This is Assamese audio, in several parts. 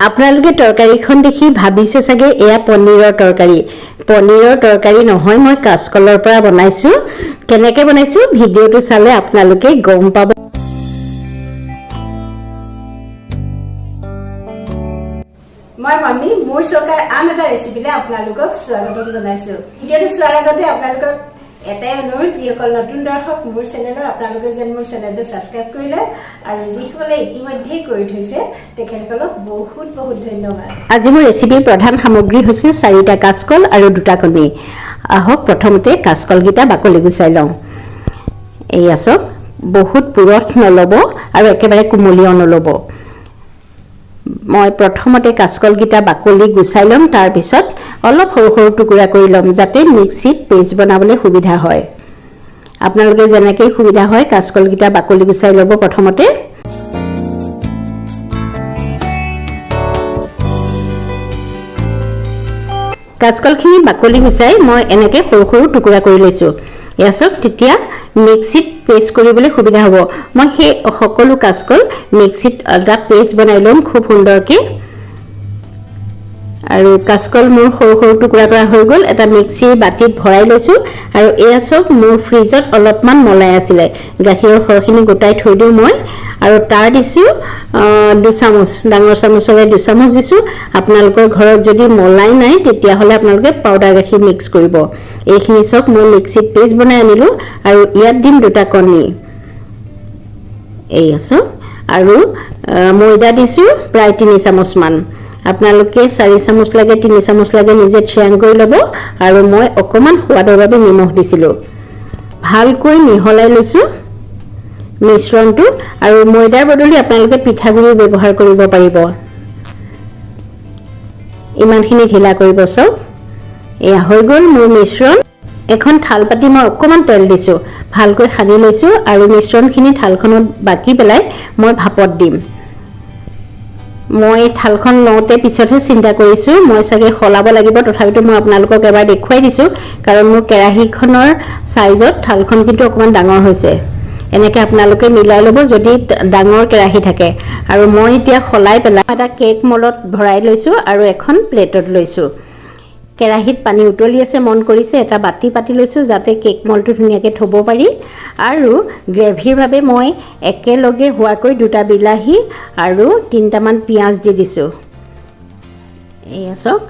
আপোনালোকে তৰকাৰীখন দেখি ভাবিছে চাগে এয়া পনীৰৰ তৰকাৰী নহয়, মই কাচকলৰ পৰা বনাইছো। কেনেকৈ বনাইছো ভিডিঅ'টো চালে আপোনালোকে গম পাব। মই মামি মোৰ চৰকাৰ আন এটা ৰেচিপিলে আপোনালোকক স্বাগতম জনাইছো। ভিডিঅ'টো চোৱাৰ আগতে আপোনালোকক এটাই অনুৰোধ, যিসকল নতুন দৰ্শক মোৰ চেনেলৰ, আপোনালোকে যেন মোৰ চেনেলটো ছাবস্ক্ৰাইব কৰি লয় আৰু যিসকলে ইতিমধ্যে কৰি থৈছে তেখেতসকলক বহুত বহুত ধন্যবাদ। আজি মোৰ ৰেচিপিৰ প্ৰধান সামগ্ৰী হৈছে 4টা কাচকল আৰু 2টা কণী। আহক প্ৰথমতে কাচকলকেইটা বাকলি গুচাই লওঁ। এয়া চাওক, বহুত পুৰঠ নল'ব আৰু একেবাৰে কোমলীয়াও নল'ব। মই প্ৰথমতে কাচকলকেইটা বাকলি গুচাই ল'ম, তাৰপিছত অলপ সৰু সৰু টুকুৰা কৰি ল'ম যাতে মিক্সিত পেষ্ট বনাবলৈ সুবিধা হয়। আপোনালোকে যেনেকৈ সুবিধা হয় কাচকলকেইটা বাকলি গুচাই ল'ব প্ৰথমতে। কাচকলখিনি বাকলি গুচাই মই এনেকৈ সৰু সৰু টুকুৰা কৰি লৈছোঁ। এয়া চাওক, তেতিয়া মিক্সিত পেষ্ট কৰিবলৈ সুবিধা হ'ব। মই সেই সকলো কাচকল মিক্সিত এটা পেষ্ট বনাই ল'ম খুব সুন্দৰকৈ। আৰু কাচকল মোৰ সৰু সৰু টুকুৰা কৰা হৈ গ'ল, এটা মিক্সিৰ বাতিত ভৰাই লৈছোঁ। আৰু এয়া চাওক, মোৰ ফ্ৰিজত অলপমান মলাই আছিলে, গাখীৰৰ সৰখিনি গোটাই থৈ দিওঁ মই। আৰু তাৰ দিছোঁ 2 চামুচ, ডাঙৰ চামুচৰে 2 চামুচ দিছোঁ। আপোনালোকৰ ঘৰত যদি মলাই নাই তেতিয়াহ'লে আপোনালোকে পাউডাৰ গাখীৰ মিক্স কৰিব। এইখিনি চাওক, মই মিক্সিত পেষ্ট বনাই আনিলোঁ। আৰু ইয়াত দিম 2টা কণী, এয়া চাওক। আৰু ময়দা দিছোঁ প্ৰায় 3 চামুচমান। আপোনালোকে 4 চামুচ লাগে 3 চামুচ লাগে নিজে থিৰাং কৰি ল'ব। আৰু মই অকণমান সোৱাদৰ বাবে নিমখ দিছিলোঁ। ভালকৈ মিহলাই লৈছোঁ মিশ্ৰণটো। আৰু ময়দাৰ বদলি আপোনালোকে পিঠাগুড়ি ব্যৱহাৰ কৰিব পাৰিব। ইমানখিনি ঢিলা কৰিব চাওক। এয়া হৈ গ'ল মোৰ মিশ্ৰণ। এখন থাল পাতি মই অকণমান তেল দিছোঁ, ভালকৈ সানি লৈছোঁ। আৰু মিশ্ৰণখিনি থালখনত বাকি পেলাই মই ভাপত দিম। মই থালখন লওঁতে পিছতহে চিন্তা কৰিছোঁ মই চাগে সলাব লাগিব, তথাপিতো মই আপোনালোকক এবাৰ দেখুৱাই দিছোঁ, কাৰণ মোৰ কেৰাহীখনৰ চাইজত থালখন কিন্তু অকণমান ডাঙৰ হৈছে। এনেকৈ আপোনালোকে মিলাই ল'ব যদি ডাঙৰ কেৰাহী থাকে। আৰু মই এতিয়া সলাই পেলাই এটা কেক মলত ভৰাই লৈছোঁ আৰু এখন প্লেটত লৈছোঁ। কেৰাহীত পানী উতলি আছে, মন কৰিছে, এটা বাতি পাতি লৈছোঁ যাতে কেক মলটো ধুনীয়াকৈ থ'ব পাৰি। আৰু গ্ৰেভিৰ বাবে মই একেলগে হোৱাকৈ 2টা বিলাহী আৰু 3টামান পিঁয়াজ দি দিছোঁ। এয়া চাওক,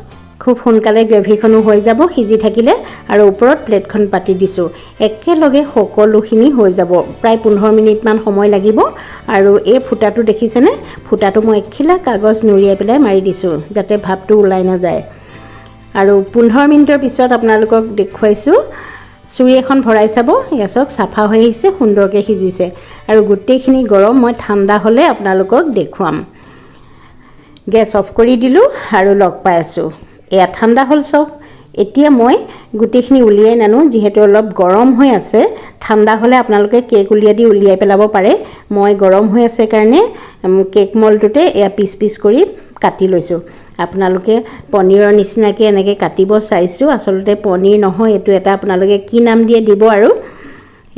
খুব সোনকালে গ্ৰেভিখনো হৈ যাব সিজি থাকিলে। আৰু ওপৰত প্লেটখন পাতি দিছোঁ। একেলগে সকলোখিনি হৈ যাব, প্ৰায় 15 মিনিটমান সময় লাগিব। আৰু এই ফুটাটো দেখিছেনে, ফুটাটো মই এখিলা কাগজ নুৰিয়াই পেলাই মাৰি দিছোঁ যাতে ভাপটো ওলাই নাযায়। আৰু 15 মিনিটৰ পিছত আপোনালোকক দেখুৱাইছোঁ। চুৰি এখন ভৰাই চাব, এয়া চাওক চাফা হৈ আহিছে, সুন্দৰকৈ সিজিছে। আৰু গোটেইখিনি গৰম, মই ঠাণ্ডা হ'লে আপোনালোকক দেখুৱাম। গেছ অফ কৰি দিলোঁ আৰু লগ পাই আছোঁ। এয়া ঠাণ্ডা হ'ল চাওক। এতিয়া মই গোটেইখিনি উলিয়াই নানো, যিহেতু অলপ গৰম হৈ আছে। ঠাণ্ডা হ'লে আপোনালোকে কেক উলিয়াই পেলাব পাৰে। মই গৰম হৈ আছে কাৰণে কেক মলটোতে এয়া পিচ পিচ কৰি কাটি লৈছোঁ। আপোনালোকে পনীৰৰ নিচিনাকৈ এনেকৈ কাটিব চাইছোঁ, আচলতে পনীৰ নহয় এইটো, এটা আপোনালোকে কি নাম দিয়ে দিব। আৰু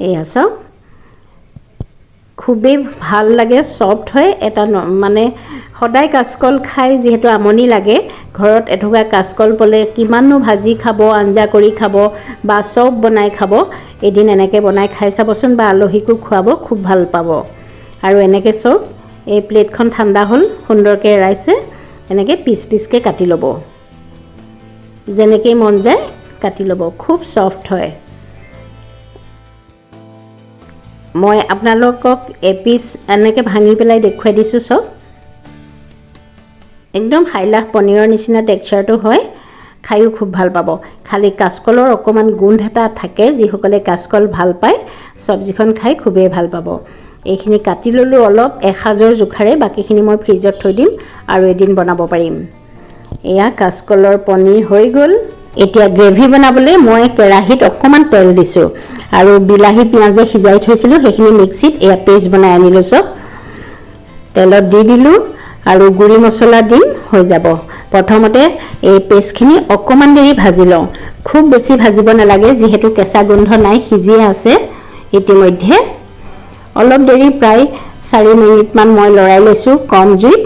এয়া চাওক, খুবেই ভাল লাগে, ছফ্ট হয়। এটা মানে সদায় কাচকল খাই যিহেতু আমনি লাগে, ঘৰত এটুকুৰা কাচকল পালে কিমাননো ভাজি খাব, আঞ্জা কৰি খাব বা চব বনাই খাব। এদিন এনেকৈ বনাই খাই চাবচোন বা আলহীকো খুৱাব, খুব ভাল পাব। আৰু এনেকৈ চাওক, এই প্লেটখন ঠাণ্ডা হ'ল, সুন্দৰকৈ এৰাইছে। এনেকৈ পিচ পিচকৈ কাটি ল'ব, যেনেকৈ মন যায় কাটি ল'ব, খুব ছফ্ট হয়। মই আপোনালোকক এপিচ এনেকৈ ভাঙি পেলাই দেখুৱাই দিছোঁ চব। একদম হাইলাখ পনীৰৰ নিচিনা টেক্সাৰটো হয়, খায়ো খুব ভাল পাব। খালি কাচকলৰ অকণমান গোন্ধ এটা থাকে, যিসকলে কাচকল ভাল পায় চব্জিখন খাই খুবেই ভাল পাব। এইখিনি কাটি ল'লোঁ অলপ এসাজৰ জোখাৰে, বাকীখিনি মই ফ্ৰিজত থৈ দিম আৰু এদিন বনাব পাৰিম। এয়া কাচকলৰ পনীৰ হৈ গ'ল। এতিয়া গ্ৰেভি বনাবলৈ মই কেৰাহীত অকণমান তেল দিছোঁ। আৰু বিলাহী পিঁয়াজে সিজাই থৈছিলোঁ সেইখিনি মিক্সিত এয়া পেষ্ট বনাই আনিলোঁ চব। তেলত দি দিলোঁ আৰু গুড়ি মছলা দিম, হৈ যাব। প্ৰথমতে এই পেষ্টখিনি অকণমান দেৰি ভাজি লওঁ, খুব বেছি ভাজিব নালাগে, যিহেতু কেঁচা গোন্ধ নাই, সিজিয়ে আছে ইতিমধ্যে। অলপ দেৰি প্ৰায় 4 মিনিটমান মই লৰাই লৈছোঁ কম জুইত।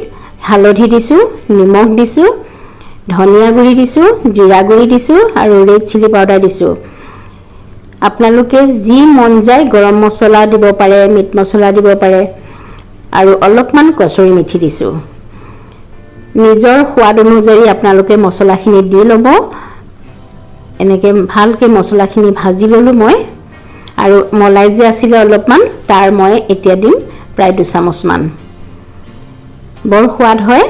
হালধি দিছোঁ, নিমখ দিছোঁ, ধনিয়া গুড়ি দিছোঁ, জিৰা গুড়ি দিছোঁ আৰু ৰেড চিলি পাউডাৰ দিছোঁ। আপোনালোকে যি মন যায় গৰম মছলা দিব পাৰে, মিট মছলা দিব পাৰে আৰু অলপমান কচুৰি মেথি দিছোঁ। নিজৰ সোৱাদ অনুযায়ী আপোনালোকে মছলাখিনি দি ল'ব। এনেকৈ ভালকৈ মছলাখিনি ভাজি ল'লোঁ মই আৰু মলাই যে আছিলে অলপমান তাৰ মই এতিয়া দিম প্ৰায় 2 চামুচমান। বৰ সোৱাদ হয়,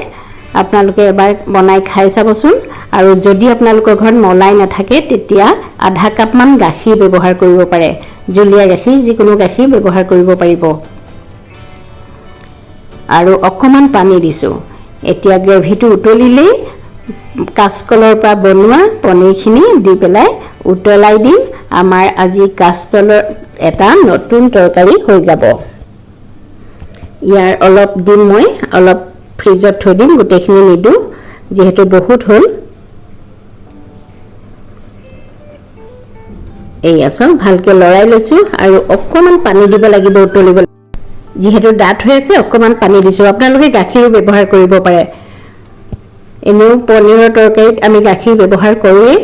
আপোনালোকে এবাৰ বনাই খাই চাবচোন। আৰু যদি আপোনালোকৰ ঘৰত মলাই নাথাকে তেতিয়া আধা কাপমান গাখীৰ ব্যৱহাৰ কৰিব পাৰে, জুলীয়া গাখীৰ, যিকোনো গাখীৰ ব্যৱহাৰ কৰিব পাৰিব। আৰু অকণমান পানী দিছোঁ। এতিয়া গ্ৰেভিটো উতলিলেই কাচকলৰ পৰা বনোৱা পনীৰখিনি দি পেলাই উতলাই দিম। আমাৰ আজি কাচকলৰ এটা নতুন তৰকাৰী হৈ যাব। ইয়াৰ অলপ দিন মই অলপ ফ্ৰিজত থৈ দিম, গোটেইখিনি নিদিওঁ যিহেতু বহুত হ'ল। এইয়া চাওক ভালকৈ লৰাই লৈছোঁ আৰু অকণমান পানী দিব লাগিব উতলিব। যিহেতু ডাঠ হৈ আছে অকণমান পানী দিছোঁ। আপোনালোকে গাখীৰো ব্যৱহাৰ কৰিব পাৰে। এনেও পনীৰৰ তৰকাৰীত আমি গাখীৰ ব্যৱহাৰ কৰোঁৱেই।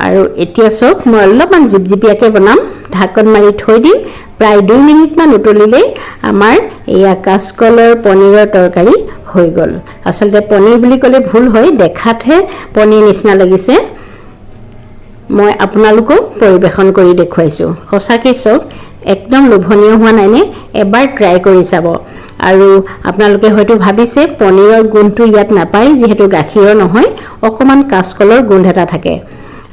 আৰু এতিয়া চাওক মই অলপমান জিপজিপিয়াকৈ বনাম, ঢাকন মাৰি থৈ দিম। প্ৰায় 2 মিনিটমান উতলিলেই আমাৰ এয়া কাচকলৰ পনীৰৰ তৰকাৰী হৈ গ'ল। আচলতে পনীৰ বুলি ক'লে ভুল হয়, দেখাতহে পনীৰ নিচিনা লাগিছে। মই আপোনালোকক পৰিৱেশন কৰি দেখুৱাইছোঁ। সঁচাকৈ চাওক একদম লোভনীয় হোৱা নাইনে? এবাৰ ট্ৰাই কৰি চাব। আৰু আপোনালোকে হয়তো ভাবিছে পনীৰৰ গোন্ধটো ইয়াত নাপায়, যিহেতু গাখীৰৰ নহয়, অকণমান কাচকলৰ গোন্ধ এটা থাকে।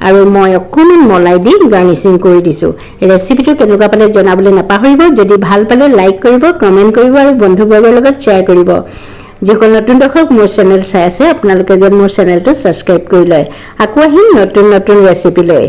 আৰু মই অকণমান মলাই দি গাৰ্নিচিং কৰি দিছোঁ। ৰেচিপিটো কেনেকুৱা পালে জনাবলৈ নাপাহৰিব। যদি ভাল পালে লাইক কৰিব, কমেণ্ট কৰিব আৰু বন্ধুবৰ্গৰ লগত শ্বেয়াৰ কৰিব। যিসকল নতুন দৰ্শক মোৰ চেনেল চাই আছে আপোনালোকে যেন মোৰ চেনেলটো ছাবস্ক্ৰাইব কৰি লয়। আকৌ আহিম নতুন নতুন ৰেচিপি লৈ।